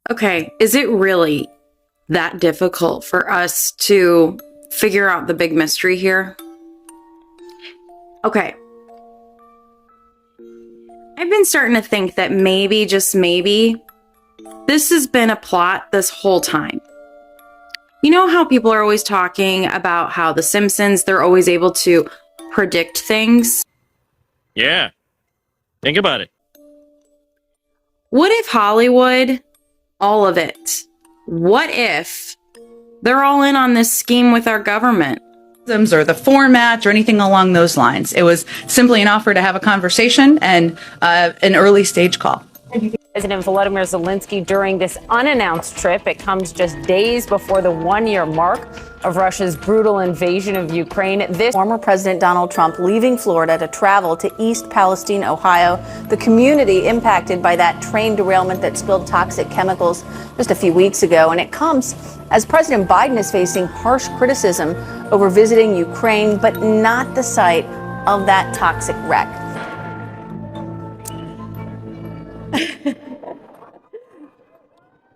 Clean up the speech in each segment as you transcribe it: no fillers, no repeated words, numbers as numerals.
Okay, is it really that difficult for us to figure out the big mystery here? Okay. I've been starting to think that maybe, just maybe, this has been a plot this whole time. You know how people are always talking about how The Simpsons, they're always able to predict things? Yeah. Think about it. What if Hollywood, all of it, what if they're all in on this scheme with our government? Or the format or anything along those lines. It was simply an offer to have a conversation and an early stage call. President Volodymyr Zelensky during this unannounced trip. It comes just days before the one-year mark of Russia's brutal invasion of Ukraine. This former President Donald Trump leaving Florida to travel to East Palestine, Ohio, the community impacted by that train derailment that spilled toxic chemicals just a few weeks ago. And it comes as President Biden is facing harsh criticism over visiting Ukraine, but not the site of that toxic wreck.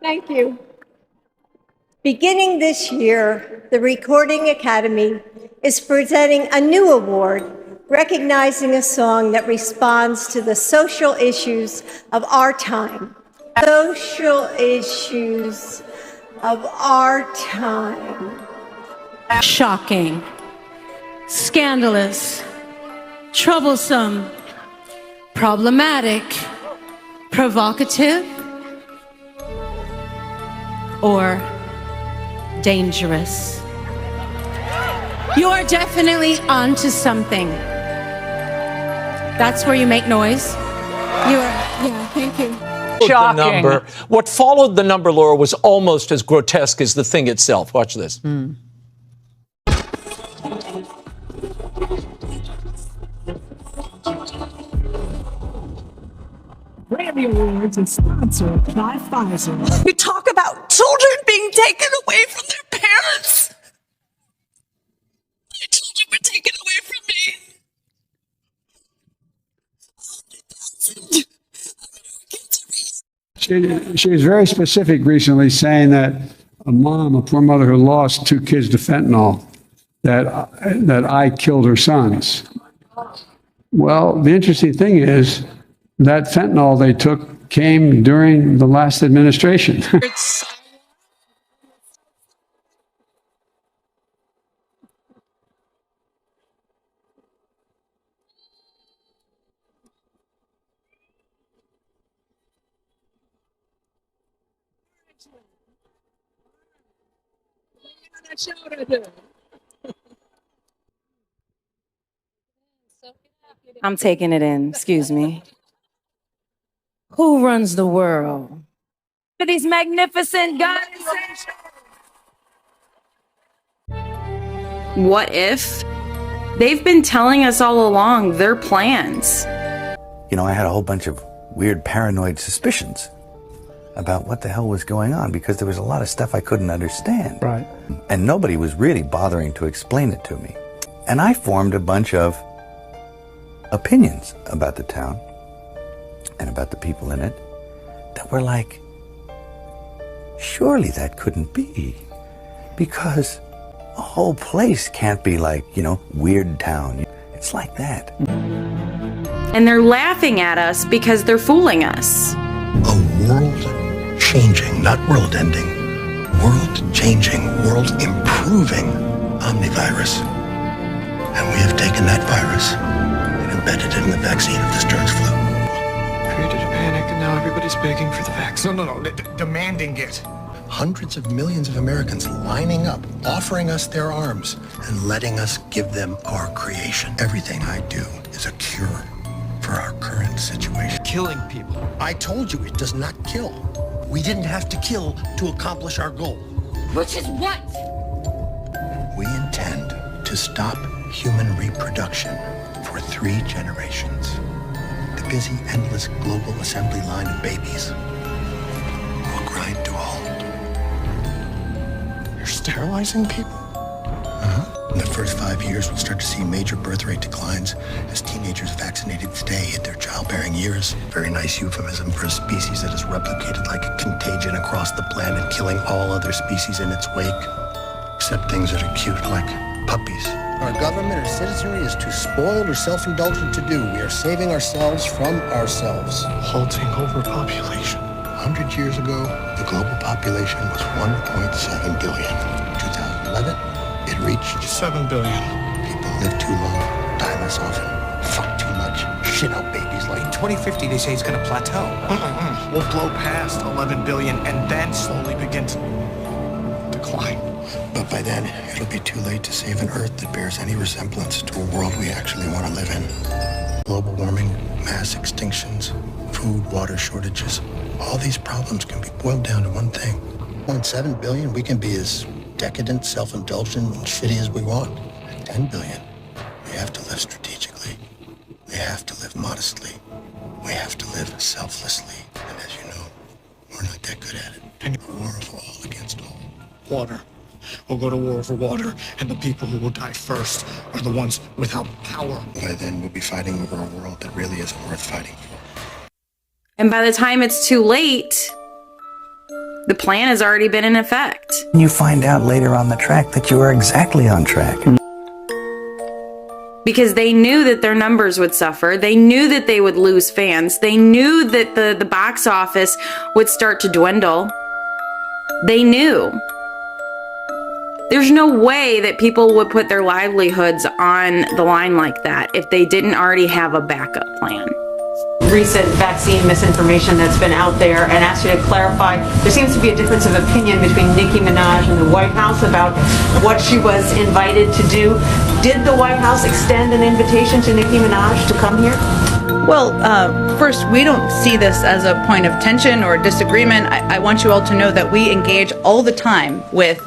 Thank you. Beginning this year, the Recording Academy is presenting a new award recognizing a song that responds to the social issues of our time. Social issues of our time. Shocking, scandalous, troublesome, problematic, provocative, or dangerous. You're definitely onto something. That's where you make noise. Yeah, thank you. The number. What followed the number, Laura, was almost as grotesque as the thing itself. Watch this. Grammy Awards is sponsored by Pfizer. You talk about children being taken away from their parents. My children were taken away from me. She was very specific recently, saying that a mom, a poor mother who lost 2 kids to fentanyl, that I killed her sons. Well, the interesting thing is that fentanyl they took came during the last administration. I'm taking it in, excuse me. Who runs the world? for these magnificent guys. What if they've been telling us all along their plans? You know, I had a whole bunch of weird paranoid suspicions about what the hell was going on because there was a lot of stuff I couldn't understand. Right. And nobody was really bothering to explain it to me. And I formed a bunch of opinions about the town and about the people in it that were like, surely that couldn't be, because a whole place can't be like, you know, Weird Town. It's like that. And they're laughing at us because they're fooling us. A world-changing, not world-ending, world-changing, world-improving omnivirus. And we have taken that virus and embedded it in the vaccine of the Stern's flu. Created a panic, and now everybody's begging for the vaccine. No, demanding it. Hundreds of millions of Americans lining up, offering us their arms, and letting us give them our creation. Everything I do is a cure for our current situation. Killing people. I told you it does not kill. We didn't have to kill to accomplish our goal. Which is what? We intend to stop human reproduction for 3 generations. The busy, endless global assembly line of babies will grind to a halt. You're sterilizing people? In the first 5 years, we'll start to see major birth rate declines as teenagers vaccinated today hit their childbearing years. Very nice euphemism for a species that is replicated like a contagion across across the planet, killing all other species in its wake, except things that are cute, like puppies. Our government or citizenry is too spoiled or self-indulgent to do. We are saving ourselves from ourselves. Halting overpopulation. 100 years ago, the global population was 1.7 billion. In 2011, it reached 7 billion. People live too long, die less often, fuck too much, shit out babies like... In 2050, they say it's gonna plateau. We'll blow past 11 billion and then slowly begin to decline. But by then, it'll be too late to save an Earth that bears any resemblance to a world we actually want to live in. Global warming, mass extinctions, food, water shortages. All these problems can be boiled down to one thing. 0.7 billion, we can be as decadent, self-indulgent, and shitty as we want. At 10 billion, we have to live strategically. We have to live modestly. We have to live selflessly. And as you know, we're not that good at it. A war of all against all. Water. We'll go to war for water, and the people who will die first are the ones without power. By then, we'll be fighting over a world that really isn't worth fighting for. And by the time it's too late, the plan has already been in effect. You find out later on the track that you are exactly on track. Because they knew that their numbers would suffer. They knew that they would lose fans. They knew that the box office would start to dwindle. They knew. There's no way that people would put their livelihoods on the line like that if they didn't already have a backup plan. Recent vaccine misinformation that's been out there, and asked you to clarify. There seems to be a difference of opinion between Nicki Minaj and the White House about what she was invited to do. Did the White House extend an invitation to Nicki Minaj to come here? Well, first, we don't see this as a point of tension or disagreement. I want you all to know that we engage all the time with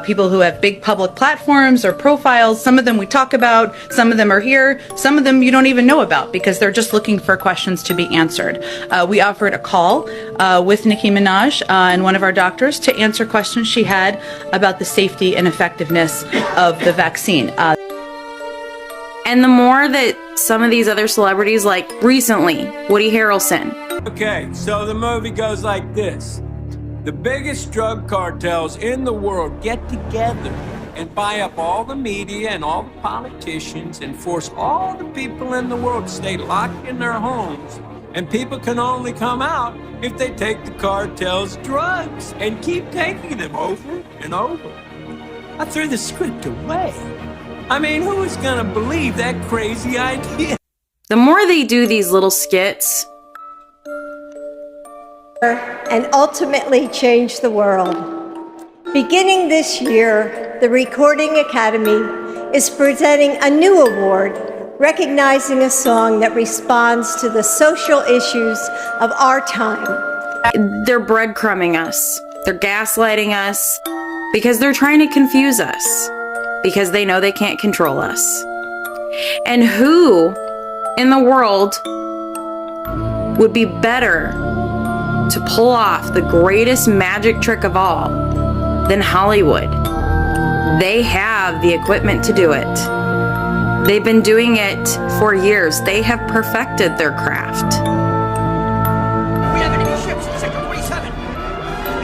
people who have big public platforms or profiles. Some of them we talk about, some of them are here, some of them you don't even know about because they're just looking for questions to be answered. We offered a call with Nicki Minaj and one of our doctors to answer questions she had about the safety and effectiveness of the vaccine. And the more that some of these other celebrities, like recently, Woody Harrelson. Okay, so the movie goes like this. The biggest drug cartels in the world get together and buy up all the media and all the politicians and force all the people in the world to stay locked in their homes. And people can only come out if they take the cartel's drugs and keep taking them over and over. I threw the script away. I mean, who is gonna believe that crazy idea? The more they do these little skits, and ultimately change the world. Beginning this year, the Recording Academy is presenting a new award recognizing a song that responds to the social issues of our time. they're breadcrumbing us. They're gaslighting us because they're trying to confuse us because they know they can't control us. And who in the world would be better to pull off the greatest magic trick of all than Hollywood? They have the equipment to do it. They've been doing it for years. They have perfected their craft. We have enemy ships in Sector 47.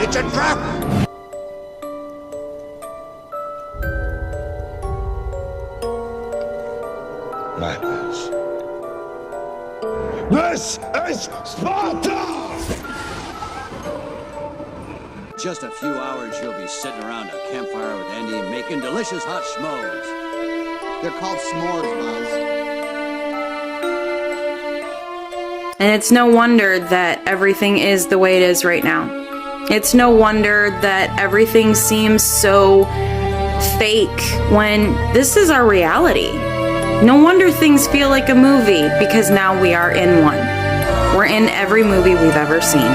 It's a trap. Madness. This is Sparta! Just a few hours, you'll be sitting around a campfire with Andy making delicious hot schmoes. They're called s'mores, Buzz. And it's no wonder that everything is the way it is right now. It's no wonder that everything seems so fake when this is our reality. No wonder things feel like a movie, because now we are in one. We're in every movie we've ever seen.